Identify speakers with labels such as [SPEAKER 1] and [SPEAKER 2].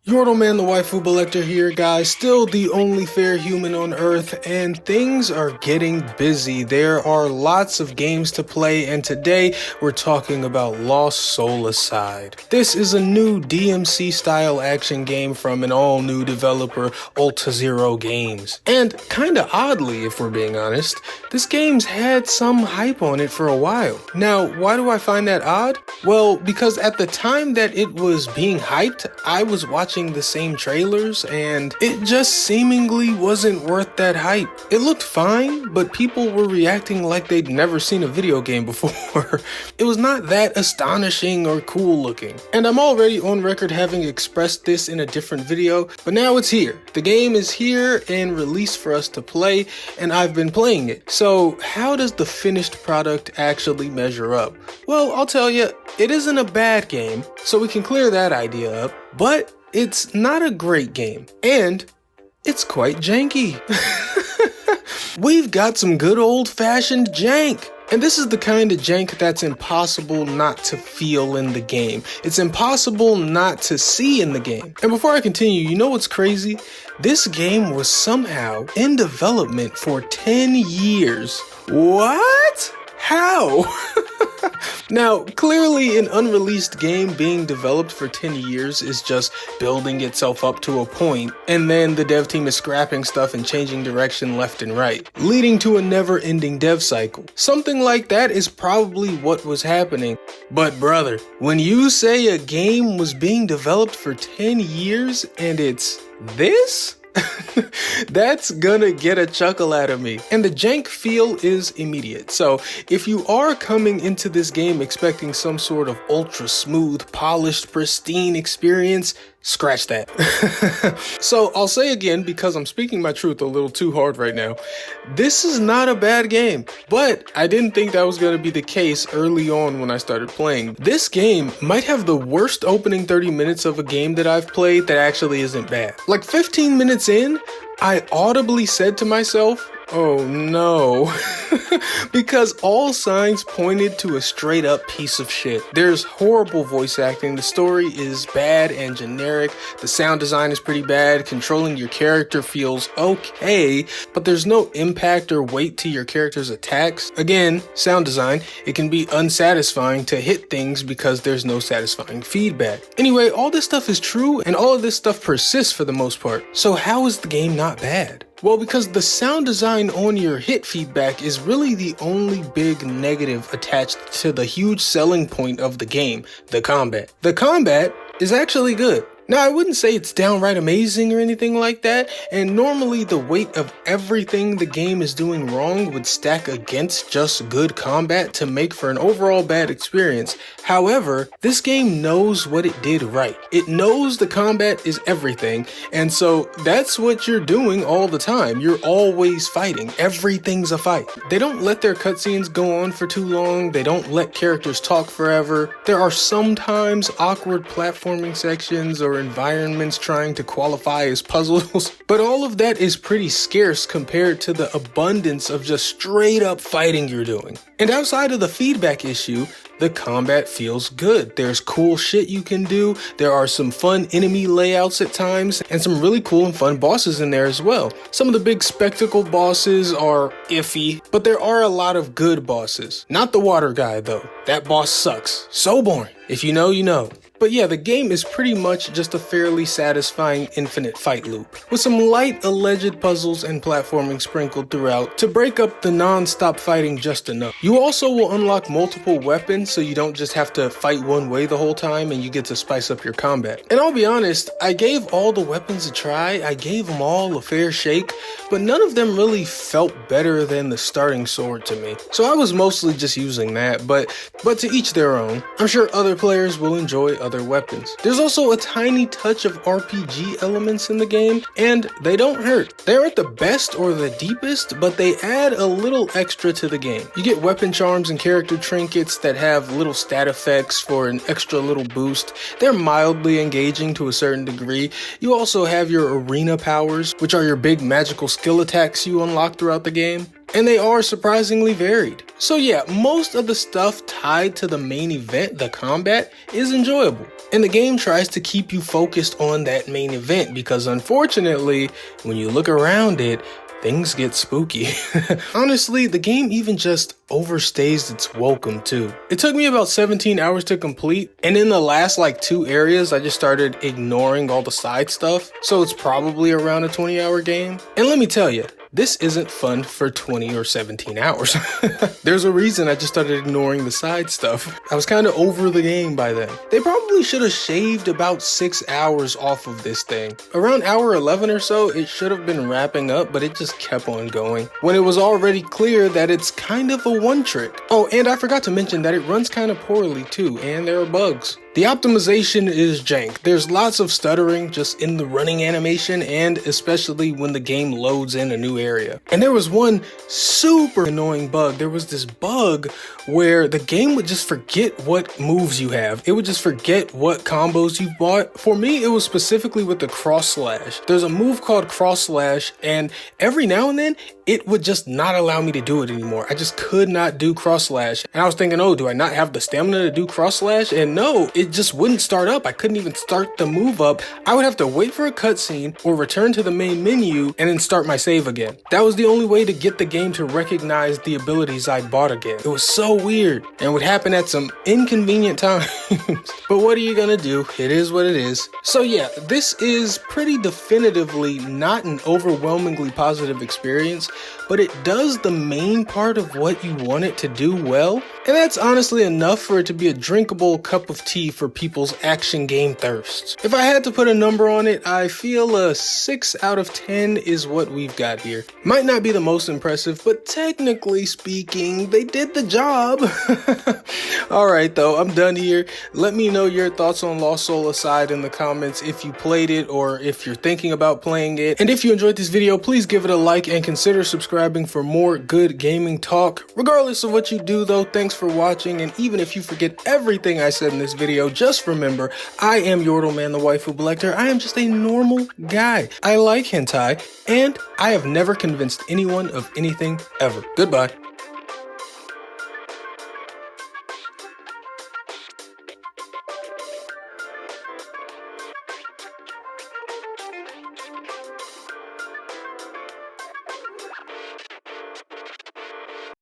[SPEAKER 1] Yordleman the Waifu Collector here, guys, still the only fair human on Earth, and things are getting busy. There are lots of games to play, and today we're talking about Lost Soul Aside. This is a new DMC style action game from an all new developer, Ultazero Games. And kinda oddly, if we're being honest, this game's had some hype on it for a while. Now, why do I find that odd? Well, because at the time that it was being hyped, I was watching the same trailers and it just seemingly wasn't worth that hype. It looked fine, but people were reacting like they'd never seen a video game before. It was not that astonishing or cool looking. And I'm already on record having expressed this in a different video, but now it's here. The game is here and released for us to play, and I've been playing it. So how does the finished product actually measure up? Well, I'll tell you, it isn't a bad game, so we can clear that idea up, but it's not a great game, and it's quite janky. We've got some good old-fashioned jank. And this is the kind of jank that's impossible not to feel in the game. It's impossible not to see in the game. And before I continue, you know what's crazy? This game was somehow in development for 10 years. What? How? Now, clearly an unreleased game being developed for 10 years is just building itself up to a point, and then the dev team is scrapping stuff and changing direction left and right, leading to a never-ending dev cycle. Something like that is probably what was happening. But brother, when you say a game was being developed for 10 years and it's this? That's gonna get a chuckle out of me. And the jank feel is immediate. So if you are coming into this game expecting some sort of ultra smooth, polished, pristine experience, scratch that. So I'll say again, because I'm speaking my truth a little too hard right now, this is not a bad game, but I didn't think that was going to be the case early on when I started playing. This game might have the worst opening 30 minutes of a game that I've played that actually isn't bad. Like 15 minutes in, I audibly said to myself, oh no, because all signs pointed to a straight up piece of shit. There's horrible voice acting, the story is bad and generic, the sound design is pretty bad, controlling your character feels okay, but there's no impact or weight to your character's attacks. Again, sound design, it can be unsatisfying to hit things because there's no satisfying feedback. Anyway, all this stuff is true and all of this stuff persists for the most part. So how is the game not bad? Well, because the sound design on your hit feedback is really the only big negative attached to the huge selling point of the game, the combat. The combat is actually good. Now, I wouldn't say it's downright amazing or anything like that, and normally the weight of everything the game is doing wrong would stack against just good combat to make for an overall bad experience. However, this game knows what it did right. It knows the combat is everything, and so that's what you're doing all the time. You're always fighting. Everything's a fight. They don't let their cutscenes go on for too long. They don't let characters talk forever. There are sometimes awkward platforming sections or environments trying to qualify as puzzles, but all of that is pretty scarce compared to the abundance of just straight up fighting you're doing. And outside of the feedback issue, the combat feels good. There's cool shit you can do, there are some fun enemy layouts at times, and some really cool and fun bosses in there as well. Some of the big spectacle bosses are iffy, but there are a lot of good bosses. Not the water guy though. That boss sucks. So boring. If you know, you know. But yeah, the game is pretty much just a fairly satisfying infinite fight loop, with some light alleged puzzles and platforming sprinkled throughout to break up the non-stop fighting just enough. You also will unlock multiple weapons, so you don't just have to fight one way the whole time and you get to spice up your combat. And I'll be honest, I gave all the weapons a try, I gave them all a fair shake, but none of them really felt better than the starting sword to me. So I was mostly just using that, but to each their own. I'm sure other players will enjoy other weapons. There's also a tiny touch of RPG elements in the game, and they don't hurt. They aren't the best or the deepest, but they add a little extra to the game. You get weapon charms and character trinkets that have little stat effects for an extra little boost. They're mildly engaging to a certain degree. You also have your arena powers, which are your big magical skill attacks you unlock throughout the game. and they are surprisingly varied. So yeah, most of the stuff tied to the main event, the combat, is enjoyable. And the game tries to keep you focused on that main event because unfortunately, when you look around it, things get spooky. Honestly, the game even just overstays its welcome too. It took me about 17 hours to complete, and in the last like 2 areas, I just started ignoring all the side stuff. So it's probably around a 20-hour game. And let me tell you, this isn't fun for 20 or 17 hours. There's a reason I just started ignoring the side stuff. I was kind of over the game by then. They probably should have shaved about 6 hours off of this thing. Around hour 11 or so, it should have been wrapping up, but it just kept on going when it was already clear that it's kind of a one trick. Oh, and I forgot to mention that it runs kind of poorly too, and there are bugs. The optimization is jank. There's lots of stuttering just in the running animation and especially when the game loads in a new area. And there was one super annoying bug. There was this bug where the game would just forget what moves you have. It would just forget what combos you bought. For me, it was specifically with the cross slash. There's a move called cross slash, and every now and then it would just not allow me to do it anymore. I just could not do cross slash. And I was thinking, oh, do I not have the stamina to do cross slash? And no, it just wouldn't start up. I couldn't even start the move up. I would have to wait for a cutscene or return to the main menu and then start my save again. That was the only way to get the game to recognize the abilities I bought again. It was so weird and would happen at some inconvenient times. But what are you gonna do? It is what it is. So yeah, this is pretty definitively not an overwhelmingly positive experience, but it does the main part of what you want it to do well, and that's honestly enough for it to be a drinkable cup of tea for people's action game thirsts. If I had to put a number on it, I feel a 6 out of 10 is what we've got here. Might not be the most impressive, but technically speaking, they did the job. Alright though, I'm done here. Let me know your thoughts on Lost Soul Aside in the comments if you played it or if you're thinking about playing it. And if you enjoyed this video, please give it a like and consider subscribing for more good gaming talk. Regardless of what you do though, thanks for watching, and even if you forget everything I said in this video, just remember, I am Yordleman the Waifu Collector. I am just a normal guy. I like hentai, and I have never convinced anyone of anything ever. Goodbye.